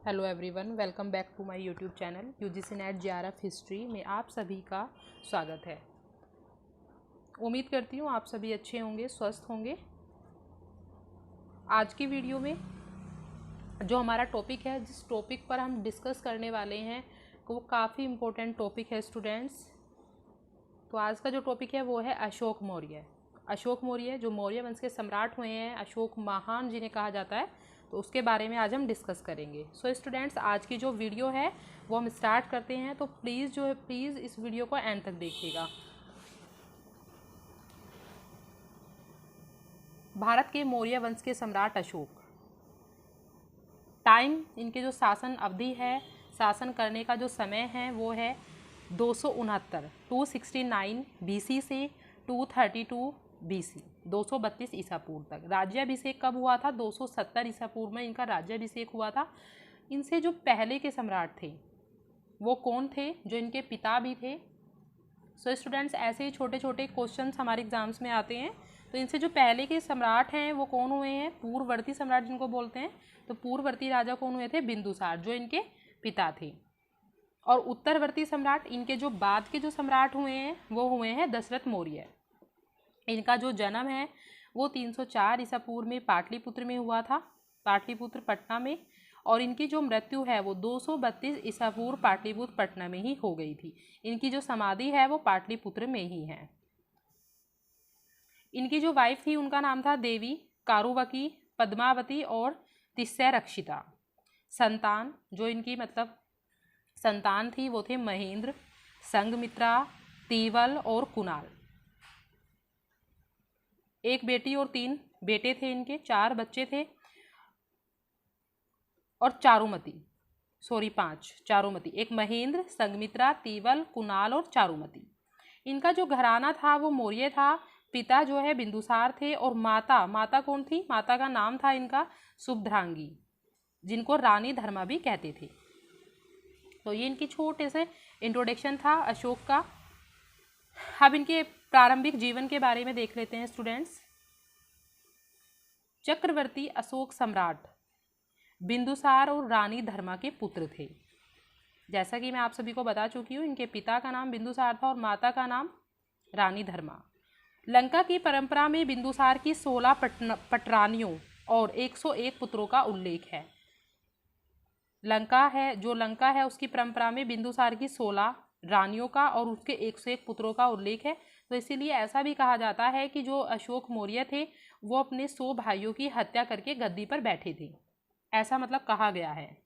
Hello everyone, welcome back to my YouTube channel UGC NET JRF history में आप सभी का स्वागत है। उम्मीद करती हूँ आप सभी अच्छे होंगे, स्वस्थ होंगे। आज की वीडियो में जो हमारा टॉपिक है, जिस टॉपिक पर हम डिस्कस करने वाले हैं वो काफ़ी इम्पोर्टेंट टॉपिक है स्टूडेंट्स। तो आज का जो टॉपिक है वो है अशोक मौर्य। अशोक मौर्य जो मौर्य वंश के सम्राट हुए हैं, अशोक महान जिन्हें कहा जाता है, तो उसके बारे में आज हम डिस्कस करेंगे। सो स्टूडेंट्स, आज की जो वीडियो है वो हम स्टार्ट करते हैं। तो प्लीज़ इस वीडियो को एंड तक देखिएगा। भारत के मौर्य वंश के सम्राट अशोक। टाइम, इनके जो शासन अवधि है, शासन करने का जो समय है वो है 269 BC से 232 BC, 232 ईसा पूर्व तक। राज्याभिषेक कब हुआ था? 270 ईसा पूर्व में इनका राज्याभिषेक हुआ था। इनसे जो पहले के सम्राट थे वो कौन थे, जो इनके पिता भी थे? सो स्टूडेंट्स, ऐसे ही छोटे छोटे क्वेश्चंस हमारे एग्जाम्स में आते हैं। तो इनसे जो पहले के सम्राट हैं वो कौन हुए हैं? पूर्ववर्ती सम्राट जिनको बोलते हैं। तो पूर्ववर्ती राजा कौन हुए थे? बिंदुसार, जो इनके पिता थे। और उत्तरवर्ती सम्राट, इनके जो बाद के जो सम्राट हुए हैं वो हुए हैं दशरथ मौर्य। इनका जो जन्म है वो 304 ईसा पूर्व में पाटलिपुत्र में हुआ था, पाटलिपुत्र पटना में। और इनकी जो मृत्यु है वो 232 ईसा पूर्व पाटलिपुत्र पटना में ही हो गई थी। इनकी जो समाधि है वो पाटलिपुत्र में ही है। इनकी जो वाइफ थी उनका नाम था देवी कारुवकी, पद्मावती और तिस्सै रक्षिता। संतान, जो इनकी संतान थी वो थे महेंद्र, संघमित्रा, तीवल और कुणाल। एक बेटी और 3 बेटे थे इनके, 4 बच्चे थे। और चारुमती, एक महेंद्र, संघमित्रा, तीवल, कुणाल और चारुमती। इनका जो घराना था वो मौर्य था। पिता जो है बिंदुसार थे। और माता कौन थी? माता का नाम था इनका शुभद्रांगी, जिनको रानी धर्मा भी कहते थे। तो ये इनकी छोटे से इंट्रोडक्शन था अशोक का। अब इनके प्रारंभिक जीवन के बारे में देख लेते हैं स्टूडेंट्स। चक्रवर्ती अशोक सम्राट बिंदुसार और रानी धर्मा के पुत्र थे। जैसा कि मैं आप सभी को बता चुकी हूँ, इनके पिता का नाम बिंदुसार था और माता का नाम रानी धर्मा। लंका की परंपरा में बिंदुसार की 16 पटरानियों और 101 पुत्रों का उल्लेख है। लंका है उसकी परंपरा में बिंदुसार की 16 रानियों का और उसके 101 पुत्रों का उल्लेख है। तो इसीलिए ऐसा भी कहा जाता है कि जो अशोक मौर्य थे वो अपने 100 भाइयों की हत्या करके गद्दी पर बैठे थे, ऐसा कहा गया है।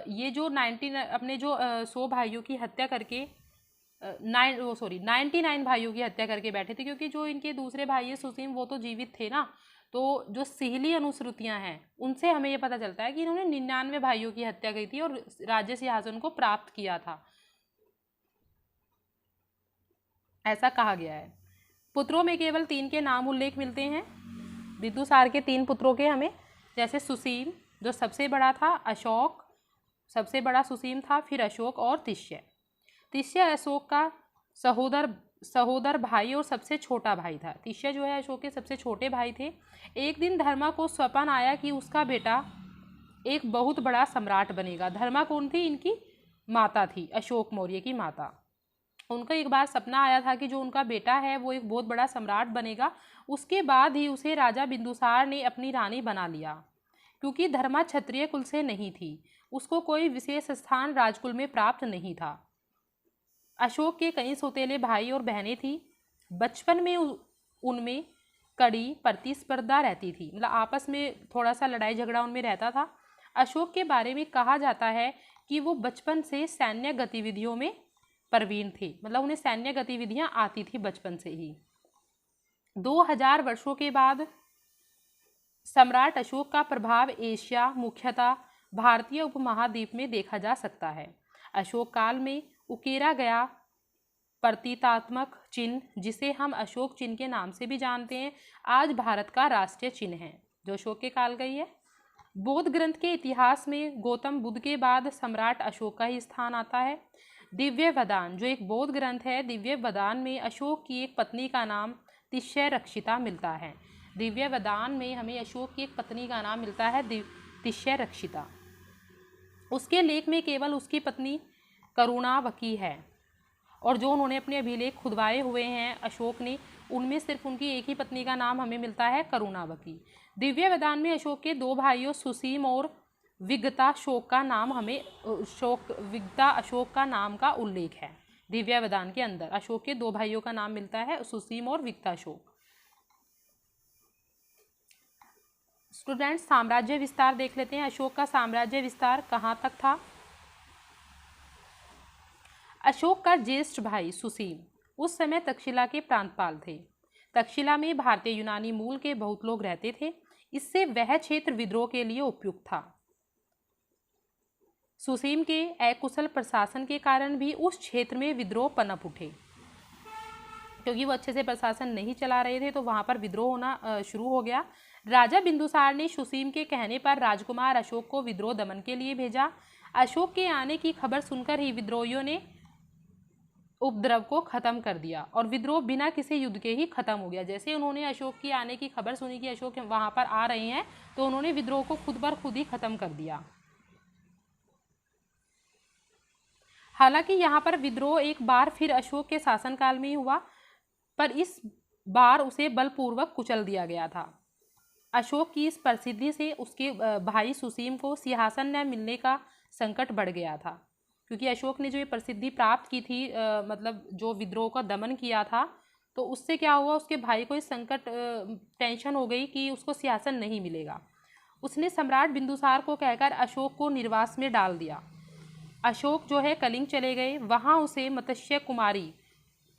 ये जो 100 भाइयों की हत्या करके 99 भाइयों की हत्या करके बैठे थे, क्योंकि जो इनके दूसरे भाई है सुसीम, वो तो जीवित थे ना। तो जो सिहली अनुश्रुतियां हैं उनसे हमें ये पता चलता है कि इन्होंने 99 भाइयों की हत्या की थी और राज्य सिंहासन को प्राप्त किया था, ऐसा कहा गया है। पुत्रों में केवल 3 के नाम उल्लेख मिलते हैं। बिंदुसार के 3 पुत्रों के हमें, जैसे सुसीम जो सबसे बड़ा था, अशोक सबसे बड़ा सुसीम था, फिर अशोक और तिष्य अशोक का सहोदर भाई और सबसे छोटा भाई था। तिष्य जो है अशोक के सबसे छोटे भाई थे। एक दिन धर्मा को स्वप्न आया कि उसका बेटा एक बहुत बड़ा सम्राट बनेगा। धर्मा कौन थी? इनकी माता थी, अशोक मौर्य की माता। उनका एक बार सपना आया था कि जो उनका बेटा है वो एक बहुत बड़ा सम्राट बनेगा। उसके बाद ही उसे राजा बिंदुसार ने अपनी रानी बना लिया। क्योंकि धर्मा क्षत्रिय कुल से नहीं थी, उसको कोई विशेष स्थान राजकुल में प्राप्त नहीं था। अशोक के कई सौतेले भाई और बहनें थी। बचपन में उनमें कड़ी प्रतिस्पर्धा रहती थी, आपस में थोड़ा सा लड़ाई झगड़ा उनमें रहता था। अशोक के बारे में कहा जाता है कि वो बचपन से सैन्य गतिविधियों में प्रवीण थे, उन्हें सैन्य गतिविधियां आती थी बचपन से ही। 2000 वर्षों के बाद सम्राट अशोक का प्रभाव एशिया, मुख्यतः भारतीय उपमहाद्वीप में देखा जा सकता है। अशोक काल में उकेरा गया प्रतीकात्मक चिन्ह, जिसे हम अशोक चिन्ह के नाम से भी जानते हैं, आज भारत का राष्ट्रीय चिन्ह है, जो अशोक के काल का ही है। बौद्ध ग्रंथ के इतिहास में गौतम बुद्ध के बाद सम्राट अशोक का ही स्थान आता है। दिव्य वदान जो एक बौद्ध ग्रंथ है, दिव्य वदान में अशोक की एक पत्नी का नाम तिस्सै रक्षिता मिलता है। दिव्यवदान में हमें अशोक की एक पत्नी का नाम मिलता है तिष्यरक्षिता। उसके लेख में केवल उसकी पत्नी करुणावकी है, और जो उन्होंने अपने अभिलेख खुदवाए हुए हैं अशोक ने, उनमें सिर्फ उनकी एक ही पत्नी का नाम हमें मिलता है, करुणावकी। दिव्यवदान में अशोक के 2 भाइयों सुसीम और विगताशोक का नाम हमें विगताशोक का नाम का उल्लेख है। दिव्यवदान के अंदर अशोक के 2 भाइयों का नाम मिलता है, सुसीम और विगताशोक। स्टूडेंट्स, साम्राज्य विस्तार देख लेते हैं। अशोक का साम्राज्य विस्तार कहाँ तक था? अशोक का ज्येष्ठ भाई सुसीम उस समय तक्षशिला के प्रांतपाल थे। तक्षशिला में भारतीय यूनानी मूल के बहुत लोग रहते थे, इससे वह क्षेत्र विद्रोह के लिए उपयुक्त था। सुसीम के अकुशल प्रशासन के कारण भी उस क्षेत्र में विद्रोह पनप उठे, क्योंकि वो अच्छे से प्रशासन नहीं चला रहे थे, तो वहां पर विद्रोह होना शुरू हो गया। राजा बिंदुसार ने सुसीम के कहने पर राजकुमार अशोक को विद्रोह दमन के लिए भेजा। अशोक के आने की खबर सुनकर ही विद्रोहियों ने उपद्रव को खत्म कर दिया और विद्रोह बिना किसी युद्ध के ही खत्म हो गया। जैसे उन्होंने अशोक की आने की खबर सुनी कि अशोक वहां पर आ रहे हैं, तो उन्होंने विद्रोह को खुद पर खुद ही खत्म कर दिया। हालांकि यहाँ पर विद्रोह एक बार फिर अशोक के शासनकाल में ही हुआ, पर इस बार उसे बलपूर्वक कुचल दिया गया था। अशोक की इस प्रसिद्धि से उसके भाई सुसीम को सिंहासन न मिलने का संकट बढ़ गया था, क्योंकि अशोक ने जो ये प्रसिद्धि प्राप्त की थी, मतलब जो विद्रोह का दमन किया था, तो उससे क्या हुआ, उसके भाई को इस संकट टेंशन हो गई कि उसको सिंहासन नहीं मिलेगा। उसने सम्राट बिंदुसार को कहकर अशोक को निर्वास में डाल दिया। अशोक जो है कलिंग चले गए, वहाँ उसे मत्स्य कुमारी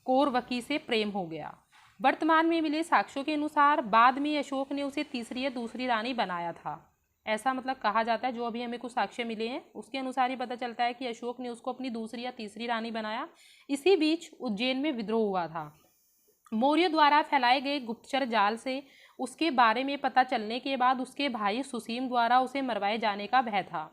कौरवकी से प्रेम हो गया। वर्तमान में मिले साक्ष्यों के अनुसार बाद में अशोक ने उसे तीसरी या दूसरी रानी बनाया था, ऐसा मतलब कहा जाता है। जो अभी हमें कुछ साक्ष्य मिले हैं उसके अनुसार ही पता चलता है कि अशोक ने उसको अपनी दूसरी या तीसरी रानी बनाया। इसी बीच उज्जैन में विद्रोह हुआ था। मौर्य द्वारा फैलाए गए गुप्तचर जाल से उसके बारे में पता चलने के बाद उसके भाई सुसीम द्वारा उसे मरवाए जाने का भय था।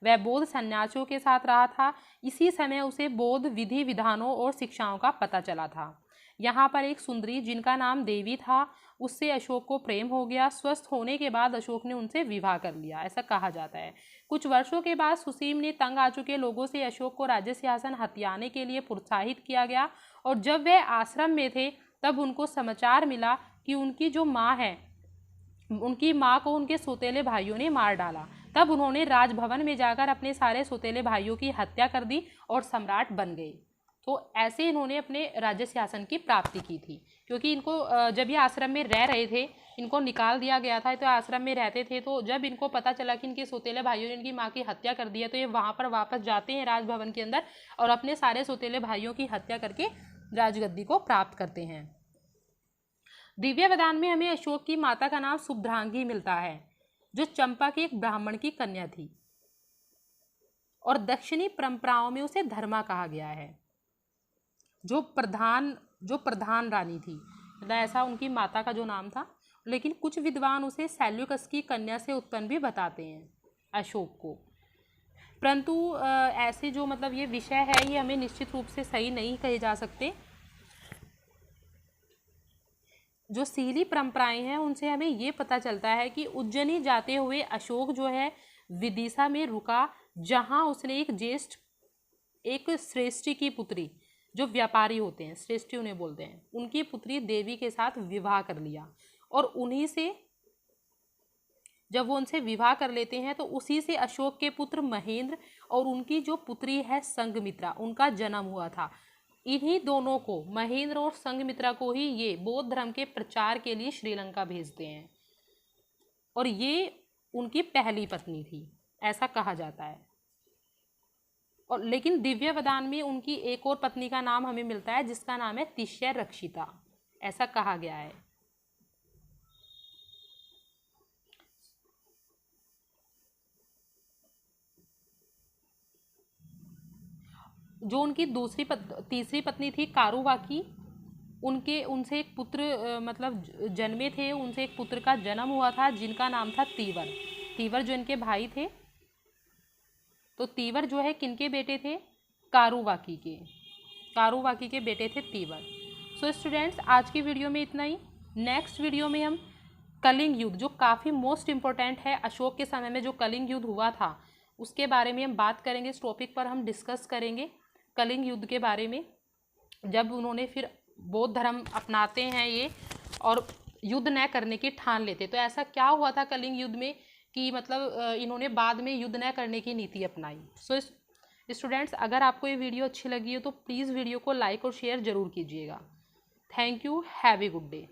वह बौद्ध सन्यासियों के साथ रहा था। इसी समय उसे बौद्ध विधि विधानों और शिक्षाओं का पता चला था। यहाँ पर एक सुंदरी जिनका नाम देवी था, उससे अशोक को प्रेम हो गया। स्वस्थ होने के बाद अशोक ने उनसे विवाह कर लिया, ऐसा कहा जाता है। कुछ वर्षों के बाद सुसीम ने तंग आ चुके लोगों से अशोक को राज्य सिंहासन हथियाने के लिए प्रोत्साहित किया गया, और जब वह आश्रम में थे तब उनको समाचार मिला कि उनकी जो माँ है, उनकी माँ को उनके सौतेले भाइयों ने मार डाला। तब उन्होंने राजभवन में जाकर अपने सारे सौतेले भाइयों की हत्या कर दी और सम्राट बन गए। तो ऐसे इन्होंने अपने राज्य सिंहासन की प्राप्ति की थी, क्योंकि इनको जब ये आश्रम में रह रहे थे, इनको निकाल दिया गया था, तो आश्रम में रहते थे। तो जब इनको पता चला कि इनके सौतेले भाइयों ने इनकी माँ की हत्या कर दी है, तो ये वहाँ पर वापस जाते हैं राजभवन के अंदर और अपने सारे सौतेले भाइयों की हत्या करके राजगद्दी को प्राप्त करते हैं। दिव्यवदान में हमें अशोक की माता का नाम शुभ्रांगी मिलता है, जो चंपा के एक ब्राह्मण की कन्या थी, और दक्षिणी परंपराओं में उसे धर्मा कहा गया है, जो प्रधान रानी थी। मतलब ऐसा उनकी माता का जो नाम था, लेकिन कुछ विद्वान उसे सेल्यूकस की कन्या से उत्पन्न भी बताते हैं अशोक को। परंतु ऐसे जो मतलब ये विषय है, ये हमें निश्चित रूप से सही नहीं कहे जा सकते। जो सीली परंपराएं हैं उनसे हमें ये पता चलता है कि उज्जैनी जाते हुए अशोक जो है विदिशा में रुका, जहां उसने एक श्रेष्ठी की पुत्री, जो व्यापारी होते हैं श्रेष्ठी उन्हें बोलते हैं, उनकी पुत्री देवी के साथ विवाह कर लिया। और उन्हीं से जब वो उनसे विवाह कर लेते हैं, तो उसी से अशोक के पुत्र महेंद्र और उनकी जो पुत्री है संघमित्रा, उनका जन्म हुआ था। इन्हीं दोनों को, महेंद्र और संघमित्रा को ही ये बौद्ध धर्म के प्रचार के लिए श्रीलंका भेजते हैं, और ये उनकी पहली पत्नी थी, ऐसा कहा जाता है। और लेकिन दिव्यवदान में उनकी एक और पत्नी का नाम हमें मिलता है, जिसका नाम है तिष्यरक्षिता, ऐसा कहा गया है। जो उनकी तीसरी पत्नी थी कारुवाकी, उनसे एक पुत्र मतलब जन्मे थे, उनसे एक पुत्र का जन्म हुआ था, जिनका नाम था तीवर जो इनके भाई थे। तो तीवर जो है किनके बेटे थे? कारुवाकी के बेटे थे तीवर। सो स्टूडेंट्स, आज की वीडियो में इतना ही। नेक्स्ट वीडियो में हम कलिंग युद्ध जो काफ़ी मोस्ट इम्पोर्टेंट है, अशोक के समय में जो कलिंग युद्ध हुआ था उसके बारे में हम बात करेंगे। इस टॉपिक पर हम डिस्कस करेंगे कलिंग युद्ध के बारे में, जब उन्होंने फिर बौद्ध धर्म अपनाते हैं ये और युद्ध न करने की ठान लेते। तो ऐसा क्या हुआ था कलिंग युद्ध में कि मतलब इन्होंने बाद में युद्ध न करने की नीति अपनाई। सो स्टूडेंट्स, अगर आपको ये वीडियो अच्छी लगी हो तो प्लीज़ वीडियो को लाइक और शेयर ज़रूर कीजिएगा। Thank you, have a good day.